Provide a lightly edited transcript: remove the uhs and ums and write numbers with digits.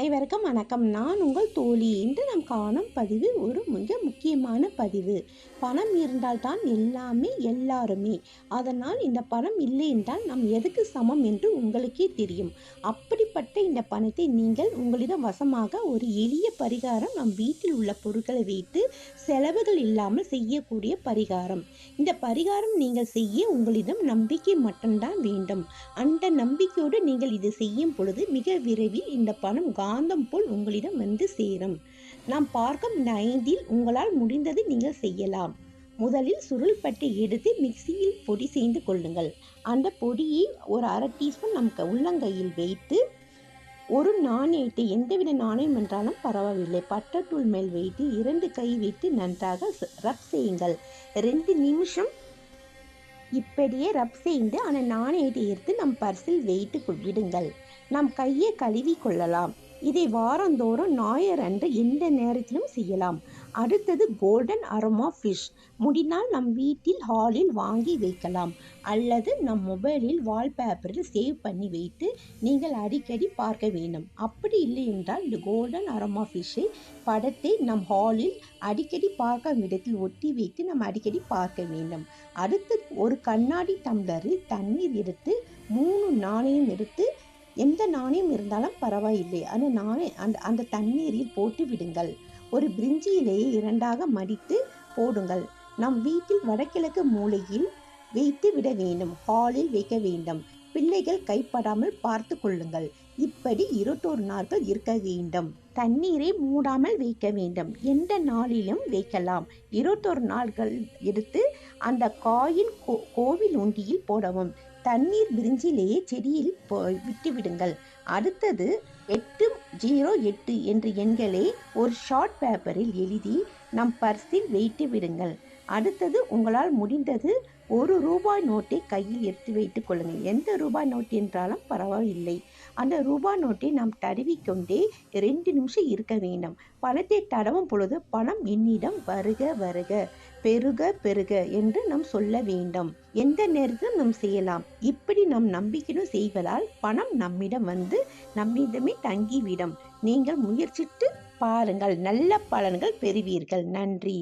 அனைவருக்கும் வணக்கம். நான் உங்கள் தோழி. இன்று நாம் காணும் பதிவு ஒரு மிக முக்கியமான பதிவு. பணம் இருந்தால் தான் எல்லாமே எல்லாருமே. அதனால் இந்த பணம் இல்லை என்றால் நாம் எதுக்கு சமம் என்று உங்களுக்கே தெரியும். அப்படிப்பட்ட இந்த பணத்தை நீங்கள் உங்களிடம் வசமாக ஒரு எளிய பரிகாரம், நம் வீட்டில் உள்ள பொருட்களை வைத்து செலவுகள் இல்லாமல் செய்யக்கூடிய பரிகாரம். இந்த பரிகாரம் நீங்கள் செய்ய உங்களிடம் நம்பிக்கை மட்டும்தான் வேண்டும். அந்த நம்பிக்கையோடு நீங்கள் இது செய்யும் பொழுது மிக விரைவில் இந்த பணம் காந்தம் போல் உங்களிடம் வந்து சேரும். நாம் பார்க்கும் இந்த 5இல் உங்களால் முடிந்தது நீங்கள் செய்யலாம். முதலில் சுருள்பட்டை எடுத்து மிக்சியில் பொடி செய்து கொள்ளுங்கள். அந்த பொடியை ஒரு அரை டீஸ்பூன் நம் உள்ளங்கையில் வைத்து ஒரு நாணயத்தை, எந்தவித நாணயம் என்றாலும் பரவாயில்லை, பட்டத்தூள் மேல் வைத்து 2 கை வைத்து நன்றாக ரப் செய்யுங்கள். 2 நிமிஷம் இப்படியே ரப் செய்து அந்த நாணயத்தை எடுத்து நம் பர்சில் வைத்து விடுங்கள். நம் கையை கழுவி கொள்ளலாம். இதை வாரந்தோறும் ஞாயிறு அன்று எந்த நேரத்திலும் செய்யலாம். அடுத்தது கோல்டன் அரோமா ஃபிஷ். முடிந்தால் நம் வீட்டில் ஹாலில் வாங்கி வைக்கலாம், அல்லது நம் மொபைலில் வால்பேப்பரில் சேவ் பண்ணி வைத்து நீங்கள் அடிக்கடி பார்க்க வேண்டும். அப்படி இல்லை என்றால் இந்த கோல்டன் அரோமா ஃபிஷ்ஷை படத்தை நம் ஹாலில் அடிக்கடி பார்க்கும் இடத்தில் ஒட்டி வைத்து நம்ம அடிக்கடி பார்க்க வேண்டும். அடுத்து ஒரு கண்ணாடி டம்ளரில் தண்ணீர் எடுத்து 3 நாணயம் எடுத்து, எந்த நாணயம் இருந்தாலும் பரவாயில்லை, அந்த தண்ணீரில் போட்டு விடுங்கள். ஒரு பிரிஞ்சி இலையை 2ஆக மடித்து போடுங்கள். நம் வீட்டில் வடகிழக்கு மூலையில் வைத்து விட வேண்டும், ஹாலில் வைக்க வேண்டும். பிள்ளைகள் கைப்படாமல் பார்த்து கொள்ளுங்கள். இப்படி 21 நாட்கள் இருக்க வேண்டும். தண்ணீரை மூடாமல் வைக்க வேண்டும். எந்த நாளிலும் வைக்கலாம். 21 நாட்கள் எடுத்து அந்த காயின் கோவில் உண்டியில் போடவும். தண்ணீர் பிரிஞ்சிலேயே செடியில் விட்டுவிடுங்கள். அடுத்தது 808 என்ற எண்களை ஒரு ஷார்ட் பேப்பரில் எழுதி நம் பர்சில் வைத்து விடுங்கள். அடுத்தது உங்களால் முடிந்தது ₹1 நோட்டை கையில் எடுத்து வைத்துக் கொள்ளுங்கள். எந்த ரூபாய் நோட்டு என்றாலும் பரவாயில்லை. அந்த ரூபாய் நோட்டை நாம் தடவிக்கொண்டே 2 நிமிஷம் இருக்க வேண்டும். பணத்தை தடவும் பொழுது பணம் என்னிடம் வருக வருக, பெருக பெருக என்று நாம் சொல்ல வேண்டும். எந்த நேரத்திலும் நாம் செய்யலாம். இப்படி நம் நம்பிக்கையுடன் செய்வதால் பணம் நம்மிடம் வந்து நம்மிடமே தங்கிவிடும். நீங்கள் முயற்சித்து பாருங்கள், நல்ல பலன்கள் பெறுவீர்கள். நன்றி.